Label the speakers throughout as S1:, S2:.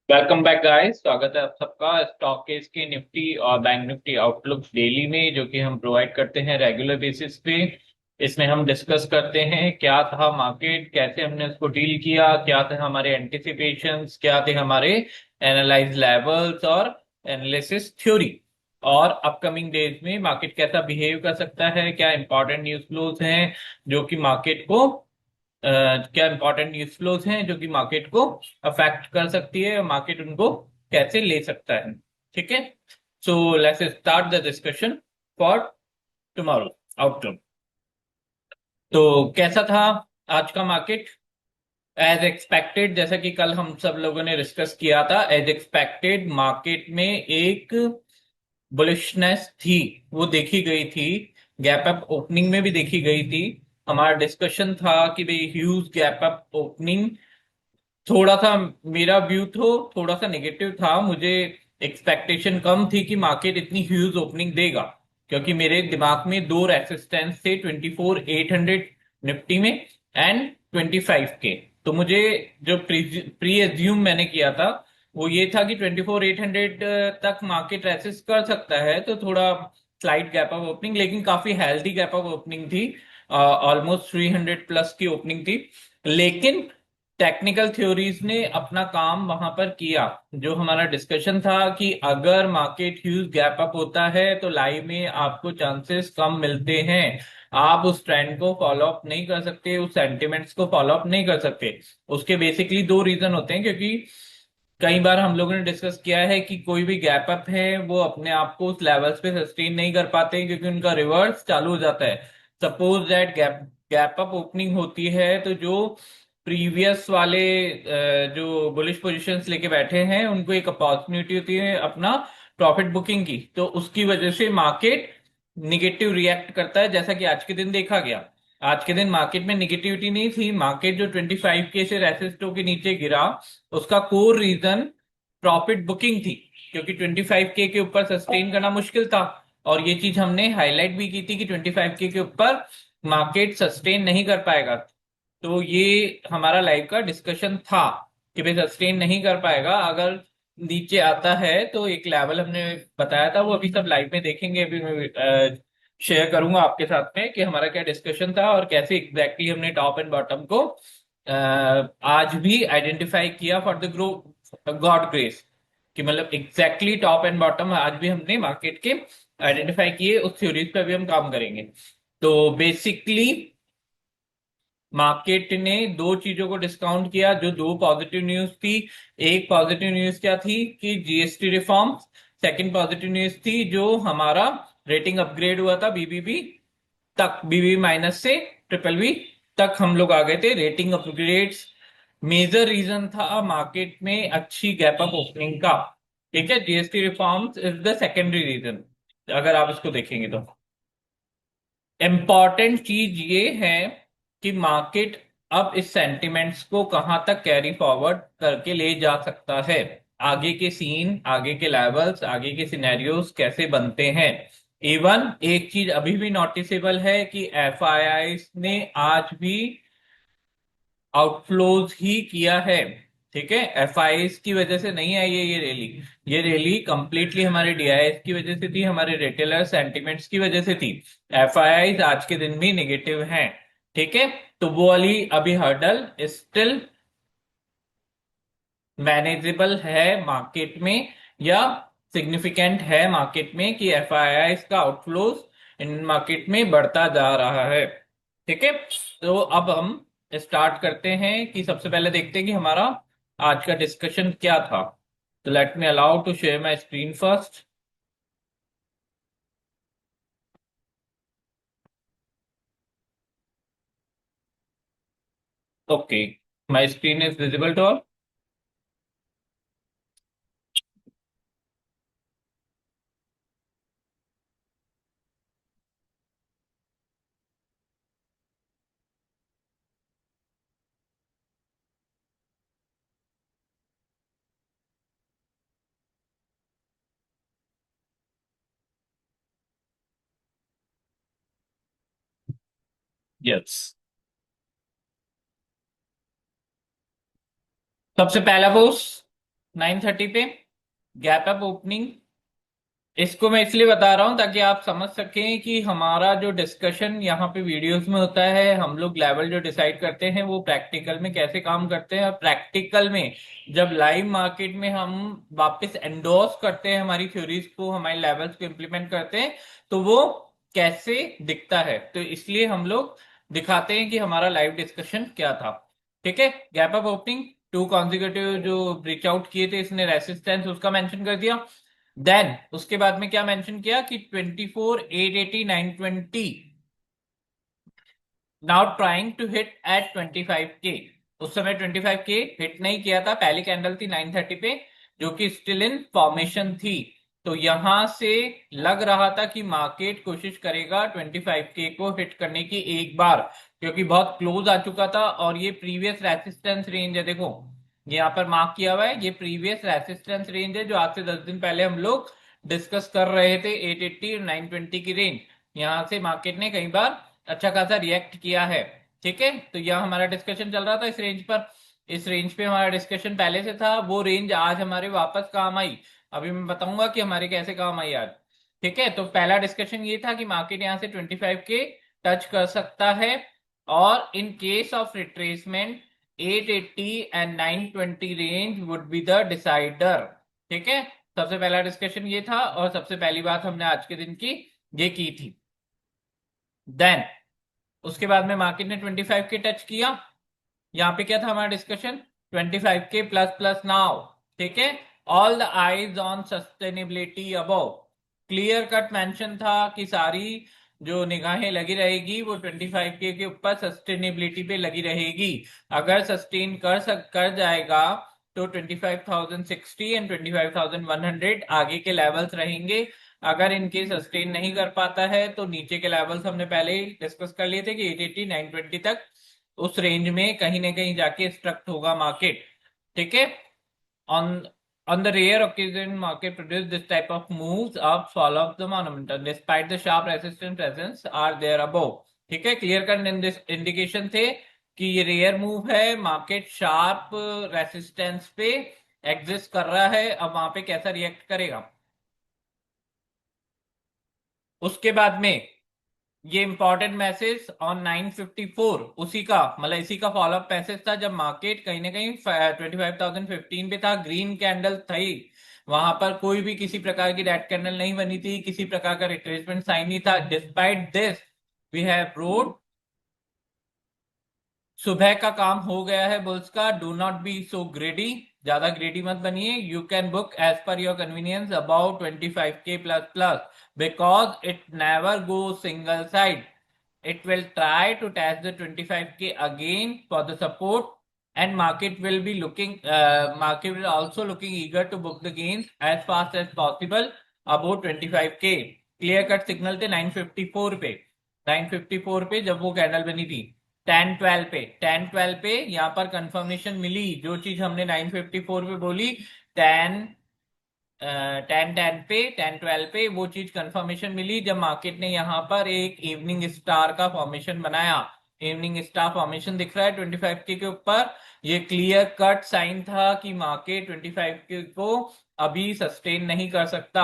S1: Welcome back guys. स्वागत है आप सबका स्टॉकेज की निफ्टी और बैंक निफ्टी आउटलुक डेली में, जो कि हम प्रोवाइड करते हैं रेगुलर बेसिस पे। इसमें हम डिस्कस करते हैं क्या था मार्केट, कैसे हमने उसको डील किया, क्या थे हमारे एंटिसिपेशंस, क्या थे हमारे एनालाइज लेवल्स और एनालिसिस थ्योरी, और अपकमिंग डेज में मार्केट कैसा बिहेव कर सकता है, क्या इंपॉर्टेंट न्यूज फ्लोज हैं जो कि मार्केट को क्या इंपॉर्टेंट न्यूज फ्लोज हैं जो कि मार्केट को अफेक्ट कर सकती है, मार्केट उनको कैसे ले सकता है। ठीक है, so let's start the discussion for tomorrow outcome. तो कैसा था आज का मार्केट? एज एक्सपेक्टेड, जैसा कि कल हम सब लोगों ने डिस्कस किया था, एज एक्सपेक्टेड मार्केट में एक बुलिशनेस थी, वो देखी गई थी। गैप अप ओपनिंग में भी देखी गई थी। हमारा डिस्कशन था कि भाई ह्यूज गैप अप ओपनिंग, थोड़ा सा मेरा व्यू तो थोड़ा सा नेगेटिव था। मुझे एक्सपेक्टेशन कम थी कि मार्केट इतनी ह्यूज ओपनिंग देगा, क्योंकि मेरे दिमाग में दो रेसिस्टेंस थे, 24,800 निफ्टी में एंड 25K। तो मुझे जो प्री एज्यूम मैंने किया था वो ये था कि 24,800 तक मार्केट रेसिस्ट कर सकता है, तो थोड़ा स्लाइट गैप अप ओपनिंग, लेकिन काफी हेल्दी गैप अप ओपनिंग थी। ऑलमोस्ट 300 प्लस की ओपनिंग थी। लेकिन टेक्निकल थ्योरीज ने अपना काम वहां पर किया। जो हमारा डिस्कशन था कि अगर मार्केट ह्यूज गैप अप होता है तो लाइव में आपको चांसेस कम मिलते हैं, आप उस ट्रेंड को फॉलो अप नहीं कर सकते, उस सेंटिमेंट्स को फॉलो अप नहीं कर सकते। उसके बेसिकली दो रीजन होते हैं, क्योंकि कई बार हम लोगों ने डिस्कस किया है कि कोई भी गैप अप है वो अपने आप को उस लेवल्स पे सस्टेन नहीं कर पाते, क्योंकि उनका रिवर्स चालू हो जाता है। Suppose that gap gap up opening होती है, तो जो प्रीवियस वाले जो बुलिश पोजीशंस लेके बैठे हैं उनको एक अपॉर्चुनिटी होती है अपना प्रॉफिट बुकिंग की, तो उसकी वजह से मार्केट निगेटिव रिएक्ट करता है, जैसा कि आज के दिन देखा गया। आज के दिन मार्केट में निगेटिविटी नहीं थी, मार्केट जो 25K से रेसिस्टो के नीचे गिरा उसका कोर रीजन प्रॉफिट बुकिंग थी, क्योंकि 25K के ऊपर सस्टेन करना मुश्किल था। और ये चीज हमने हाईलाइट भी की थी कि 25K के ऊपर मार्केट सस्टेन नहीं कर पाएगा। तो ये हमारा लाइव का डिस्कशन था कि भाई सस्टेन नहीं कर पाएगा, अगर नीचे आता है तो एक लेवल हमने बताया था, वो अभी सब लाइव में देखेंगे। अभी मैं शेयर करूंगा आपके साथ में कि हमारा क्या डिस्कशन था और कैसे एग्जैक्टली हमने टॉप एंड बॉटम को आज भी आइडेंटिफाई किया for the grow God grace, कि मतलब एग्जैक्टली टॉप एंड बॉटम आज भी हमने मार्केट के आइडेंटिफाई किए। उस थ्योरीज पे भी हम काम करेंगे। तो बेसिकली मार्केट ने दो चीजों को डिस्काउंट किया, जो दो पॉजिटिव न्यूज थी। एक पॉजिटिव न्यूज क्या थी कि GST reform. Second positive news थी जो हमारा रेटिंग अपग्रेड हुआ था बीबीबी तक, बीबी माइनस से ट्रिपल बी तक हम लोग आ गए थे। रेटिंग अपग्रेड्स मेजर रीजन था मार्केट में अच्छी गैप अप ओपनिंग का। ठीक है, GST reforms is the secondary reason, अगर आप इसको देखेंगे तो। इम्पॉर्टेंट चीज ये है कि मार्केट अब इस सेंटिमेंट्स को कहां तक कैरी फॉरवर्ड करके ले जा सकता है, आगे के सीन, आगे के लेवल्स, आगे के सिनेरियोस कैसे बनते हैं। इवन एक चीज अभी भी नोटिसेबल है कि एफआईआई ने आज भी आउटफ्लोज ही किया है। ठीक है, एफआईआई की वजह से नहीं आई है ये रैली। ये रैली कंप्लीटली हमारे डीआईएस की वजह से थी, हमारे रिटेलर सेंटिमेंट्स की वजह से थी। एफआईआई आज के दिन भी नेगेटिव हैं। ठीक है, तो वो वाली अभी हर्डल स्टिल मैनेजेबल है मार्केट में, या सिग्निफिकेंट है मार्केट में कि एफआईआई का आउटफ्लोज इन मार्केट में बढ़ता जा रहा है। ठीक है, तो अब हम स्टार्ट करते हैं कि सबसे पहले देखते हैं कि हमारा आज का डिस्कशन क्या था। तो let me allow to share my screen first. Okay, my screen is visible to all. Yes, सबसे पहला पोस्ट 9:30 पे गैप अप ओपनिंग। इसको मैं इसलिए बता रहा हूं ताकि आप समझ सकें कि हमारा जो डिस्कशन यहाँ पे वीडियोस में होता है, हम लोग लेवल जो डिसाइड करते हैं वो प्रैक्टिकल में कैसे काम करते हैं, और प्रैक्टिकल में जब लाइव मार्केट में हम वापस एंडोर्स करते हैं हमारी थ्योरीज को, हमारे लेवल्स को इम्प्लीमेंट करते हैं, तो वो कैसे दिखता है। तो इसलिए हम लोग दिखाते हैं कि हमारा लाइव डिस्कशन क्या था। ठीक है, gap up opening, two consecutive जो ब्रेक आउट किए थे इसने रेसिस्टेंस उसका मेंशन कर दिया। देन उसके बाद में क्या मेंशन किया कि 24,880,920 now trying to hit at 25K। उस समय 25K हिट नहीं किया था, पहली कैंडल थी 9:30 पे जो कि स्टिल इन फॉर्मेशन थी। तो यहां से लग रहा था कि मार्केट कोशिश करेगा 25K को हिट करने की एक बार, क्योंकि बहुत क्लोज आ चुका था। और ये प्रीवियस रेसिस्टेंस रेंज है, देखो यहाँ पर मार्क किया हुआ है, ये प्रीवियस रेसिस्टेंस रेंज है जो आज से 10 दिन पहले हम लोग डिस्कस कर रहे थे, 880 और 920 की रेंज। यहां से मार्केट ने कई बार अच्छा खासा रिएक्ट किया है। ठीक है, तो यह हमारा डिस्कशन चल रहा था इस रेंज पर। इस रेंज पे हमारा डिस्कशन पहले से था, वो रेंज आज हमारे वापस काम आई। अभी मैं बताऊंगा कि हमारे कैसे काम आई आज। ठीक है, तो पहला डिस्कशन ये था कि मार्केट यहां से 25K टच कर सकता है, और in case of retracement 880 and 920 range would be the decider. ठीक है, सबसे पहला डिस्कशन ये था, और सबसे पहली बात हमने आज के दिन की ये की थी। देन उसके बाद में मार्केट ने 25K टच किया। यहां पे क्या था हमारा discussion, 25K plus plus now. ठीक है, all the eyes on sustainability above. Clear cut mention था कि सारी जो निगाहें लगी रहेगी वो 25K के ऊपर सस्टेनेबिलिटी पे लगी रहेगी। अगर सस्टेन कर जाएगा तो 25,060 एंड 25,100 आगे के लेवल्स रहेंगे। अगर इनके सस्टेन नहीं कर पाता है तो नीचे के लेवल्स हमने पहले ही डिस्कस कर लिए थे कि 880 920 तक, उस रेंज में कहीं ना कहीं जाके स्ट्रक्ट होगा मार्केट। ठीक है, on on the rare occasion market produce this type of moves up follow up the momentum despite the sharp resistance presence are there above। ठीक है, क्लियर कट इंडिकेशन थे कि ये रेयर मूव है, market sharp resistance पे exist कर रहा है, अब वहां पे कैसा रिएक्ट करेगा। उसके बाद में ये इंपॉर्टेंट मैसेज ऑन 954, उसी का मतलब इसी का फॉलोअप मैसेज था जब मार्केट कहीं ना कहीं 25,015 पे था, ग्रीन कैंडल थी, वहां पर कोई भी किसी प्रकार की रेड कैंडल नहीं बनी थी, किसी प्रकार का रिट्रेसमेंट साइन नहीं था। Despite this we have broad, सुबह का काम हो गया है बुल्स का, do not be so greedy, ज्यादा ग्रेडी मत बनिए। You can book as per your convenience about 25K plus plus, because it never go single side. It will try to test the 25K again for the support, and market will also looking eager to book the gains as fast as possible about 25K। Clear cut signal थे 954 पे, 954 पे जब वो candle बनी थी। 10-12 पे, 10-12 पे यहाँ पर कंफर्मेशन मिली, जो चीज हमने 954 पे बोली, 10 10-10 पे, 10-12 पे वो चीज कंफर्मेशन मिली जब मार्केट ने यहाँ पर एक इवनिंग स्टार का फॉर्मेशन बनाया। इवनिंग स्टार फॉर्मेशन दिख रहा है 25K के ऊपर, ये क्लियर कट साइन था कि मार्केट 25K को अभी सस्टेन नहीं कर सकता,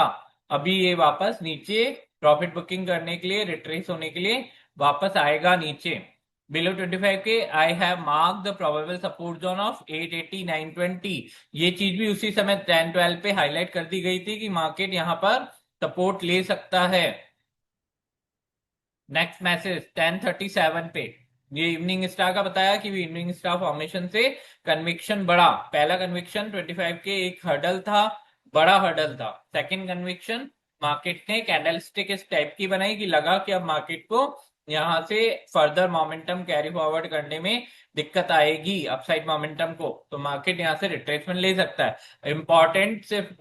S1: अभी ये वापस नीचे प्रॉफिट बुकिंग करने के लिए, रिट्रेस होने के लिए वापस आएगा नीचे। Below 25K, I have marked the probable support zone of 880 920। ये चीज भी उसी समय 10-12 पे हाईलाइट कर दी गई थी कि मार्केट यहां पर सपोर्ट ले सकता है। नेक्स्ट मैसेज 10:37 पे, ये इवनिंग स्टार का बताया कि इवनिंग स्टार फॉर्मेशन से कन्विक्शन बढ़ा। पहला कन्विक्शन 25K एक हर्डल था, बड़ा हर्डल था। सेकंड कन्विक्शन, मार्केट ने कैंडलस्टिक इस टाइप की बनाई कि लगा कि अब मार्केट को यहां से फर्दर मोमेंटम कैरी फॉरवर्ड करने में दिक्कत आएगी, अपसाइड मोमेंटम को, तो मार्केट यहां से रिट्रेसमेंट ले सकता है। इंपॉर्टेंट सिर्फ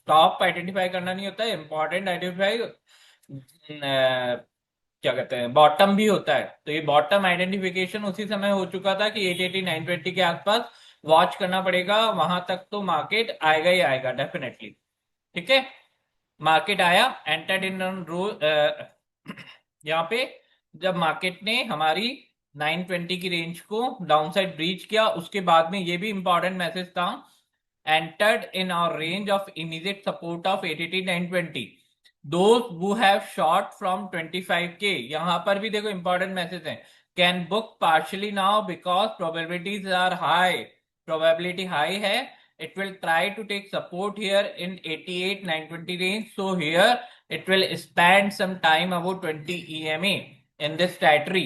S1: टॉप आइडेंटिफाई करना नहीं होता है, इंपॉर्टेंट आइडेंटिफाई क्या कहते हैं बॉटम भी होता है। तो ये बॉटम आइडेंटिफिकेशन उसी समय हो चुका था कि 880 920 के आसपास वॉच करना पड़ेगा, वहां तक तो मार्केट आएगा ही आएगा डेफिनेटली। ठीक है, मार्केट आया, एंटर्ड इन रो, यहाँ पे जब मार्केट ने हमारी 920 की रेंज को डाउनसाइड ब्रीच किया, उसके बाद में ये भी इंपॉर्टेंट मैसेज था, entered in our range of immediate support of 88920. Those who have short from 25K, यहां पर भी देखो इंपॉर्टेंट मैसेज है, can book partially now because probabilities are high, probability high है. It will try to take support here in 88,920 range. So here it will spend some time about 20 EMA in this territory.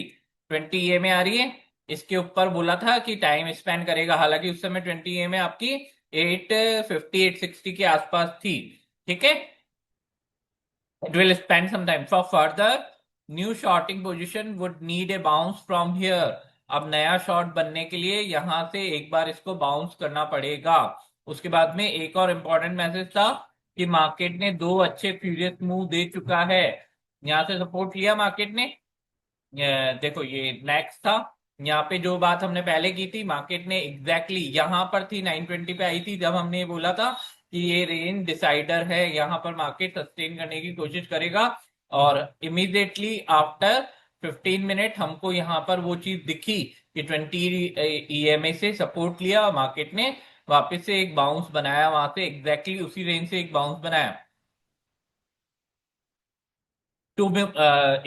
S1: 20 EMA आ रही है, इसके ऊपर बोला था कि time spend करेगा, हालांकि उस समय 20 EMA आपकी 850 860 के आसपास थी. ठीक है, it will spend some time. For further, new shorting position would need a bounce from here. अब नया शॉर्ट बनने के लिए यहां से एक बार इसको बाउंस करना पड़ेगा. उसके बाद में एक और इंपॉर्टेंट मैसेज था कि मार्केट ने दो अच्छे फ्यूरियस मूव दे चुका है. यहां से सपोर्ट लिया मार्केट ने, देखो ये नेक्स्ट था. यहाँ पे जो बात हमने पहले की थी, मार्केट ने एग्जैक्टली यहाँ पर थी 920 पे आई थी, जब हमने ये बोला था कि ये रेंज डिसाइडर है, यहाँ पर मार्केट सस्टेन करने की कोशिश करेगा. और इमीडिएटली आफ्टर 15 मिनट हमको यहाँ पर वो चीज दिखी कि 20 EMA से सपोर्ट लिया मार्केट ने, वापस से एक बाउंस बनाया वहां से, एग्जैक्टली उसी रेंज से एक बाउंस बनाया.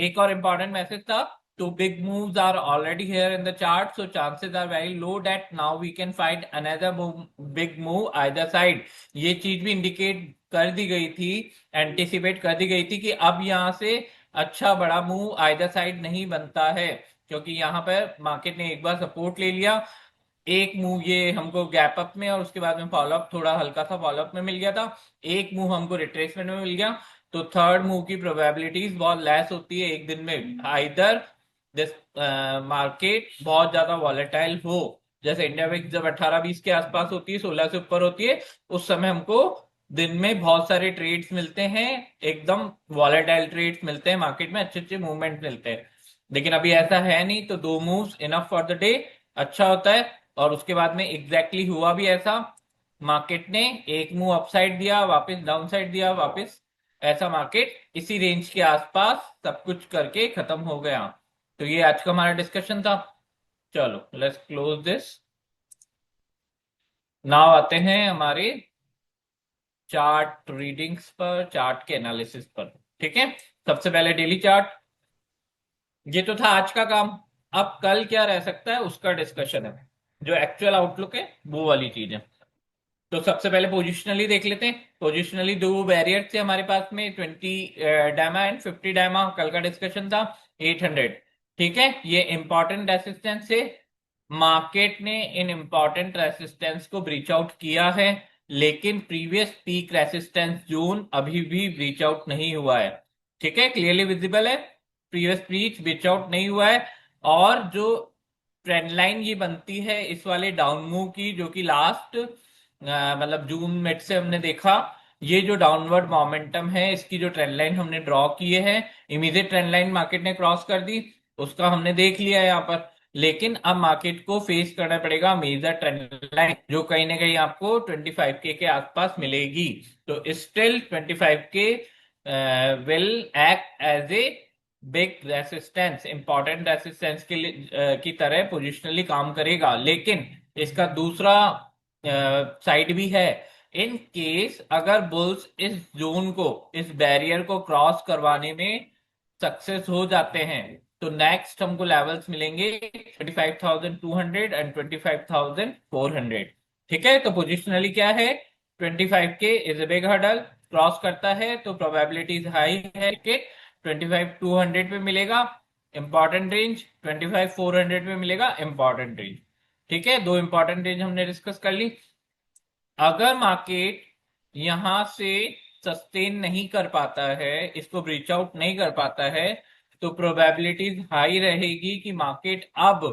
S1: एक और इंपॉर्टेंट मैसेज था, two big moves are already here in the chart, so chances are very low that now we can find another big move either side. ये चीज भी इंडिकेट कर दी गई थी, एंटिसिपेट कर दी गई थी कि अब यहां से अच्छा बड़ा मूव आइदर साइड नहीं बनता है, क्योंकि यहाँ पर मार्केट ने एक बार सपोर्ट ले लिया, एक मूव ये हमको गैप अप में और उसके बाद में फॉलोअप, थोड़ा हल्का सा फॉलोअप में मिल गया था, एक मूव हमको रिट्रेसमेंट में मिल गया. तो थर्ड मूव की प्रोबेबिलिटीज बहुत लेस होती है एक दिन में, आइदर दिस मार्केट बहुत ज्यादा वॉलेटाइल हो, जैसे इंडिया में जब 18-20 के आसपास होती है, 16 से ऊपर होती है, उस समय हमको दिन में बहुत सारे ट्रेड्स मिलते हैं, एकदम वॉलेटाइल ट्रेड्स मिलते हैं मार्केट में, अच्छे अच्छे मूवमेंट मिलते हैं. लेकिन अभी ऐसा है नहीं, तो दो moves enough for the day, अच्छा होता है. और उसके बाद में एग्जैक्टली हुआ भी ऐसा, मार्केट ने एक मूव अपसाइड दिया, वापस डाउन साइड दिया, वापस, ऐसा मार्केट इसी रेंज के आसपास सब कुछ करके खत्म हो गया. तो ये आज का हमारा डिस्कशन था. चलो लेट्स क्लोज दिस. नाउ आते हैं हमारे चार्ट रीडिंग्स पर, चार्ट के एनालिसिस पर. ठीक है, सबसे पहले डेली चार्ट, ये तो था आज का काम. अब कल क्या रह सकता है उसका डिस्कशन है, जो एक्चुअल आउटलुक है वो वाली चीज है. तो सबसे पहले पोजिशनली देख लेते हैं. पोजिशनली दो बैरियर थे हमारे पास में, 20 डायमा एंड 50 डायमा, कल का डिस्कशन था 800. ठीक है, ये इंपॉर्टेंट रेसिस्टेंस है, मार्केट ने इन इंपॉर्टेंट रेसिस्टेंस को ब्रीच आउट किया है, लेकिन प्रीवियस पीक रेसिस्टेंस जोन अभी भी ब्रीच आउट नहीं हुआ है. ठीक है, क्लियरली विजिबल है, प्रीवियस ब्रीच आउट नहीं हुआ है. और जो ट्रेंड लाइन ये बनती है इस वाले डाउन मूव की, जो कि लास्ट मतलब जून मिड से हमने देखा, ये जो डाउनवर्ड मोमेंटम है इसकी जो ट्रेंड लाइन हमने ड्रॉ किए हैं, इमीडिएट ट्रेंड लाइन मार्केट ने क्रॉस कर दी, उसका हमने देख लिया यहाँ पर. लेकिन अब मार्केट को फेस करना पड़ेगा मेजर ट्रेंड लाइन, जो कहीं ना कहीं आपको 25K के आसपास मिलेगी. तो still 25K will act as a big resistance, important resistance के लिए की तरह पोजिशनली काम करेगा. लेकिन इसका दूसरा साइड भी है, इन केस अगर बुल्स इस जोन को, इस बैरियर को क्रॉस करवाने में सक्सेस हो जाते हैं, तो नेक्स्ट हमको लेवल्स मिलेंगे 25,200 एंड 25,400. ठीक है, तो पोजिशनली क्या है, 25K is a big hurdle, cross करता है तो प्रोबेबिलिटीज हाई है कि 25,200 पे मिलेगा इंपॉर्टेंट रेंज, 25,400 पे मिलेगा इंपॉर्टेंट रेंज. ठीक है, दो इंपॉर्टेंट रेंज हमने डिस्कस कर ली. अगर मार्केट यहां से सस्टेन नहीं कर पाता है, इसको ब्रीच आउट नहीं कर पाता है, तो प्रोबेबिलिटीज हाई रहेगी कि मार्केट अब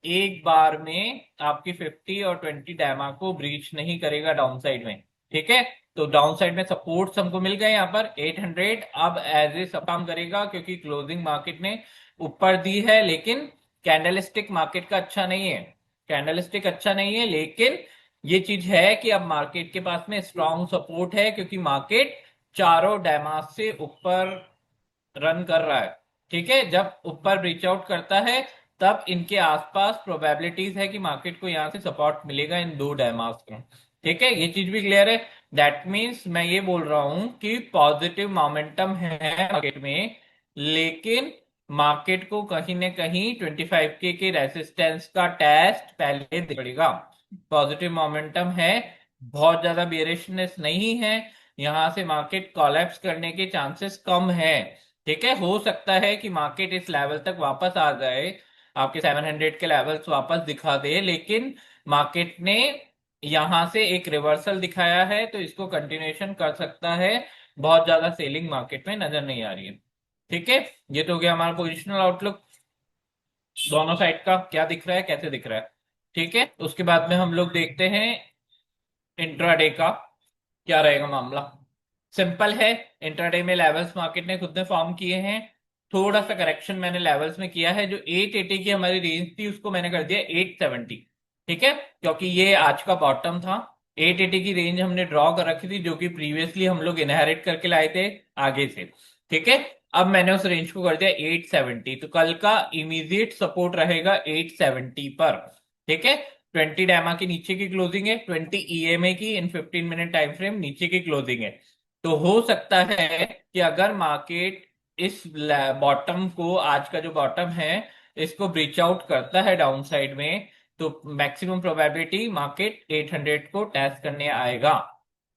S1: एक बार में आपकी 50 और 20 डायमा को ब्रीच नहीं करेगा डाउन साइड में. ठीक है, तो डाउन साइड में सपोर्ट्स हमको मिल गए यहाँ पर 800, अब एज ए सब काम करेगा, क्योंकि क्लोजिंग मार्केट ने ऊपर दी है, लेकिन कैंडलस्टिक मार्केट का अच्छा नहीं है, कैंडलस्टिक अच्छा नहीं है. लेकिन ये चीज है कि अब मार्केट के पास में स्ट्रॉन्ग सपोर्ट है, क्योंकि मार्केट चारों डायमास से ऊपर रन कर रहा है. ठीक है, जब ऊपर ब्रीच आउट करता है तब इनके आसपास प्रोबेबिलिटीज है कि मार्केट को यहां से सपोर्ट मिलेगा इन दो डायमास का। ठीक है, ये चीज भी क्लियर है। दैट मीन्स मैं ये बोल रहा हूं कि पॉजिटिव मोमेंटम है मार्केट में, लेकिन मार्केट को कहीं ना कहीं 25K के रेसिस्टेंस का टेस्ट पहले देना पड़ेगा। पॉजिटिव मोमेंटम है, बहुत ज्यादा बेरिशनेस नहीं है, यहां से मार्केट कोलैप्स करने के चांसेस कम है। ठीक है, हो सकता है कि मार्केट इस लेवल तक वापस आ जाए, आपके 700 के लेवल्स वापस दिखा दे, लेकिन मार्केट ने यहां से एक रिवर्सल दिखाया है तो इसको कंटिन्यूएशन कर सकता है। बहुत ज्यादा सेलिंग मार्केट में नजर नहीं आ रही है। ठीक है, ये तो हो गया हमारा पोजिशनल आउटलुक, दोनों साइड का क्या दिख रहा है, कैसे दिख रहा है। ठीक है, उसके बाद में हम लोग देखते हैं इंट्राडे का क्या रहेगा मामला। सिंपल है, इंट्राडे में लेवल्स मार्केट ने खुद ने फॉर्म किए हैं। थोड़ा सा करेक्शन मैंने लेवल्स में किया है, जो 880 की हमारी रेंज थी उसको मैंने कर दिया 870। ठीक है, क्योंकि ये आज का बॉटम था। 880 की रेंज हमने ड्रॉ कर रखी थी, जो कि प्रीवियसली हम लोग इनहेरिट करके लाए थे आगे से। ठीक है, अब मैंने उस रेंज को कर दिया 870, तो कल का इमीडिएट सपोर्ट रहेगा 870 पर। ठीक है, 20 डायमा की नीचे की क्लोजिंग है, 20 ईएमए की इन 15 मिनट टाइम फ्रेम नीचे की क्लोजिंग है। तो हो सकता है कि अगर मार्केट इस बॉटम को, आज का जो बॉटम है, इसको ब्रीच आउट करता है डाउन साइड में, तो मैक्सिमम प्रोबेबिलिटी मार्केट 800 को टेस्ट करने आएगा।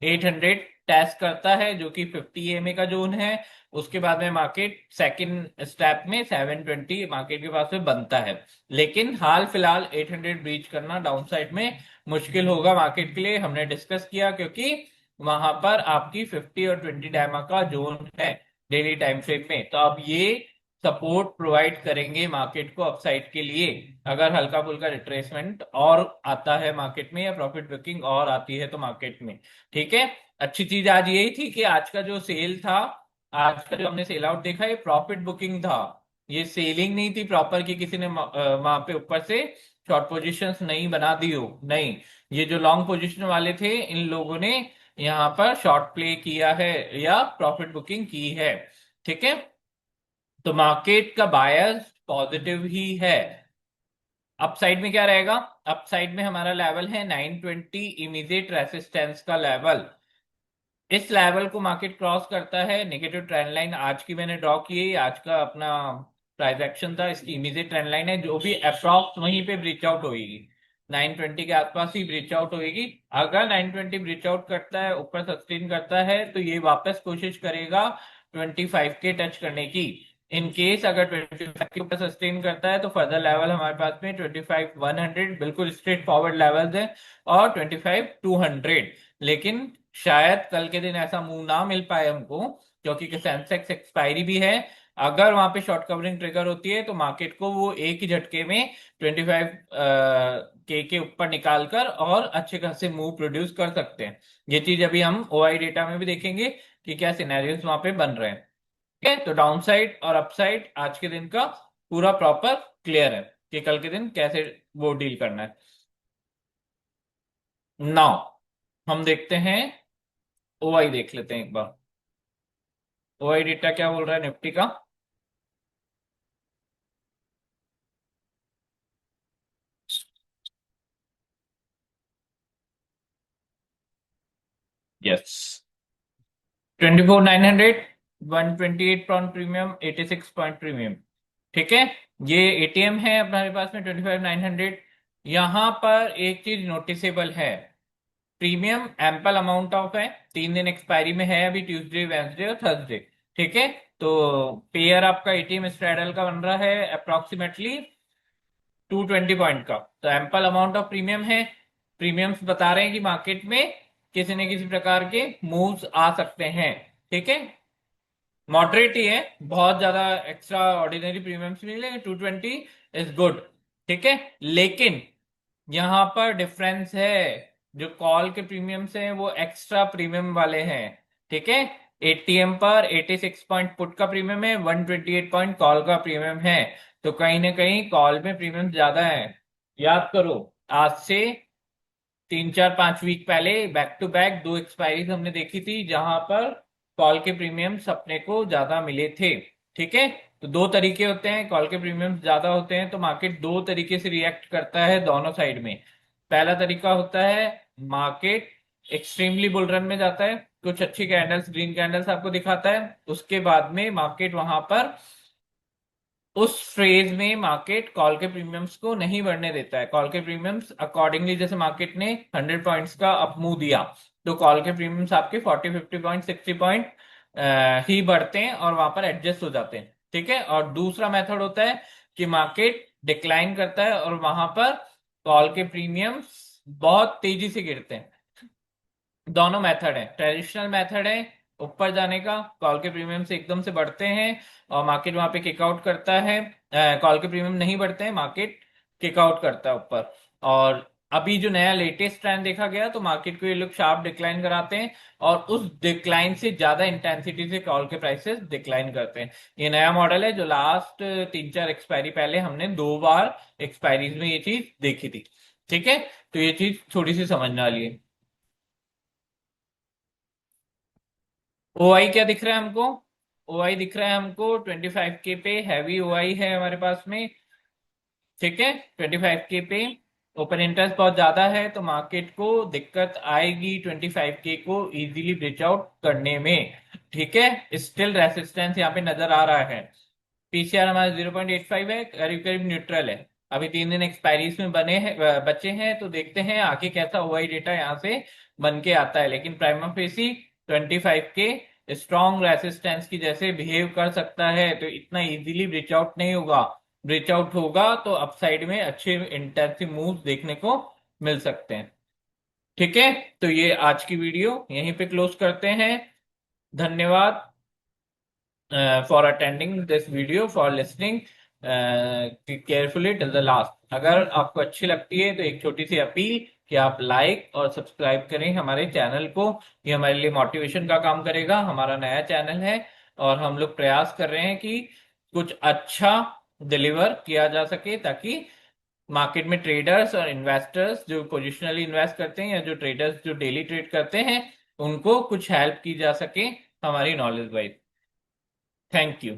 S1: 800 टेस्ट करता है जो कि 50 ईएमए का जोन है। उसके बाद में मार्केट सेकंड स्टेप में 720 मार्केट के पास में बनता है। लेकिन हाल फिलहाल 800 ब्रीच करना डाउन साइड में मुश्किल होगा मार्केट के लिए, हमने डिस्कस किया, क्योंकि वहां पर आपकी 50 और 20 डायमा का जोन है डेली टाइम फ्रेम में। तो अब ये सपोर्ट प्रोवाइड करेंगे मार्केट को अपसाइड के लिए, अगर हल्का फुल्का रिट्रेसमेंट और आता है मार्केट में, या प्रॉफिट बुकिंग और आती है तो मार्केट में। ठीक है, अच्छी चीज आज यही थी कि आज का जो सेल था, आज का जो हमने सेल आउट देखा, ये प्रॉफिट बुकिंग था। ये सेलिंग नहीं थी प्रॉपर कि किसी ने वहां पे ऊपर से शॉर्ट पोजीशंस नहीं बना दी हो, नहीं। ये जो लॉन्ग पोजीशन वाले थे, इन लोगों ने यहाँ पर शॉर्ट प्ले किया है या प्रॉफिट बुकिंग की है। ठीक है, तो मार्केट का बायस पॉजिटिव ही है। अपसाइड में क्या रहेगा? अपसाइड में हमारा लेवल है 920 इमीडिएट रेसिस्टेंस का लेवल। इस लेवल को मार्केट क्रॉस करता है, नेगेटिव ट्रेंड लाइन आज की मैंने ड्रॉ की है, आज का अपना प्राइस एक्शन था, इसकी इमीडिएट ट्रेंड लाइन है, जो भी अप्रॉक्स वहीं पे ब्रीच आउट होगी, 920 के आसपास ही ब्रीच आउट होगी। अगर 920 ब्रीच आउट करता है, ऊपर सस्टेन करता है, तो ये वापस कोशिश करेगा 25 के टच करने की। इन केस अगर 25 के ऊपर सस्टेन करता है, तो फर्दर लेवल हमारे पास में 25 100 बिल्कुल स्ट्रेट फॉरवर्ड लेवल्स है, और 25 200। लेकिन शायद कल के दिन ऐसा मूव ना मिल पाए हमको, क्योंकि सेंसेक्स एक्सपायरी भी है। अगर वहां पे शॉर्ट कवरिंग ट्रिगर होती है, तो मार्केट को वो एक ही झटके में 25 के ऊपर निकालकर और अच्छे खासे मूव प्रोड्यूस कर सकते हैं। ये चीज अभी हम ओआई डेटा में भी देखेंगे कि क्या सिनेरियोस वहां पे बन रहे हैं। ठीक है, तो डाउन साइड और अपसाइड आज के दिन का पूरा प्रॉपर क्लियर है कि कल के दिन कैसे वो डील करना है। नाउ हम देखते हैं, ओआई देख लेते हैं एक बार। ओआई डेटा क्या बोल रहा है निफ्टी का? Yes, 24,900, 128 point premium, 86 point premium. ठीक है, ये एटीएम है हमारे पास में 25,900। यहां पर एक चीज नोटिसेबल है, प्रीमियम एम्पल अमाउंट ऑफ है, 3 दिन एक्सपायरी में है अभी, ट्यूसडे वेंसडे और थर्सडे। ठीक है, तो पेयर आपका एटीएम स्ट्रैडल का बन रहा है अप्रोक्सीमेटली 220 पॉइंट का, तो एम्पल अमाउंट ऑफ प्रीमियम है। प्रीमियम्स बता रहे हैं कि मार्केट में किसी न किसी प्रकार के मूव्स आ सकते हैं। ठीक है, मॉडरेट ही है, बहुत ज्यादा एक्स्ट्रा ऑर्डिनरी प्रीमियम्स नहीं लेंगे, 220 इज गुड। ठीक है, लेकिन यहां पर डिफरेंस है, जो कॉल के प्रीमियम्स हैं वो एक्स्ट्रा प्रीमियम वाले हैं। ठीक है, एटीएम पर 86 पॉइंट पुट का प्रीमियम है, 128 पॉइंट कॉल का प्रीमियम है। तो कहीं ना कहीं कॉल में प्रीमियम ज्यादा है। याद करो, आज से 3 4 5 वीक पहले बैक टू बैक दो एक्सपायरीज हमने देखी थी, जहां पर कॉल के प्रीमियम्स अपने को ज्यादा मिले थे। ठीक है, तो दो तरीके होते हैं, कॉल के प्रीमियम ज्यादा होते हैं तो मार्केट दो तरीके से रिएक्ट करता है दोनों साइड में। पहला तरीका होता है मार्केट एक्सट्रीमली बुल रन में जाता है, कुछ अच्छी कैंडल्स, ग्रीन कैंडल्स आपको दिखाता है, उसके बाद में मार्केट वहां पर उस फ्रेज में मार्केट कॉल के प्रीमियम्स को नहीं बढ़ने देता है। कॉल के प्रीमियम्स अकॉर्डिंगली, जैसे मार्केट ने 100 पॉइंट्स का अप मूव दिया तो कॉल के प्रीमियम्स आपके 40, 50 पॉइंट, 60 पॉइंट ही बढ़ते हैं और वहां पर एडजस्ट हो जाते हैं। ठीक है। और दूसरा मेथड होता है कि मार्केट डिक्लाइन करता है और वहां पर कॉल के प्रीमियम्स बहुत तेजी से गिरते हैं। दोनों मेथड है। ट्रेडिशनल मेथड है ऊपर जाने का, कॉल के प्रीमियम से एकदम से बढ़ते हैं और मार्केट वहां पे किक आउट करता है। कॉल के प्रीमियम नहीं बढ़ते हैं, मार्केट किक आउट करता है ऊपर। और अभी जो नया लेटेस्ट ट्रेंड देखा गया तो मार्केट को ये लोग शार्प डिक्लाइन कराते हैं और उस डिक्लाइन से ज्यादा इंटेंसिटी से कॉल के प्राइसेस डिक्लाइन करते हैं। ये नया मॉडल है जो लास्ट 3-4 एक्सपायरी पहले हमने 2 बार एक्सपायरीज में ये चीज देखी थी। ठीक है। तो ये चीज थोड़ी सी समझने वाली है। ओआई क्या दिख रहा है हमको? ओआई दिख रहा है हमको 25K पे, हैवी ओआई है हमारे पास में। ठीक है। 25K पे ओपन इंटरेस्ट बहुत ज्यादा है तो मार्केट को दिक्कत आएगी 25K को इजीली ब्रिच आउट करने में। ठीक है। स्टिल रेसिस्टेंस यहाँ पे नजर आ रहा है। पीसीआर हमारा 0.85 है, करीब करीब न्यूट्रल है। अभी 3 दिन एक्सपायरीज में बने हैं, बचे हैं, तो देखते हैं आगे कैसा ओआई डेटा यहाँ से बन के आता है। लेकिन प्राइमा फेसी 25 के स्ट्रॉन्ग रेसिस्टेंस की जैसे बिहेव कर सकता है तो इतना इजीली ब्रिच आउट नहीं होगा। ब्रिच आउट होगा तो अपसाइड में अच्छे इंटेंसिव मूव्स देखने को मिल सकते हैं। ठीक है। तो ये आज की वीडियो यहीं पे क्लोज करते हैं। धन्यवाद for attending this video, for listening carefully till the last. अगर आपको अच्छी लगती है तो एक छोटी सी अपील कि आप लाइक और सब्सक्राइब करें हमारे चैनल को। ये हमारे लिए मोटिवेशन का काम करेगा। हमारा नया चैनल है और हम लोग प्रयास कर रहे हैं कि कुछ अच्छा डिलीवर किया जा सके ताकि मार्केट में ट्रेडर्स और इन्वेस्टर्स जो पोजिशनली इन्वेस्ट करते हैं या जो ट्रेडर्स जो डेली ट्रेड करते हैं उनको कुछ हेल्प की जा सके हमारी नॉलेज वाइज। Thank you.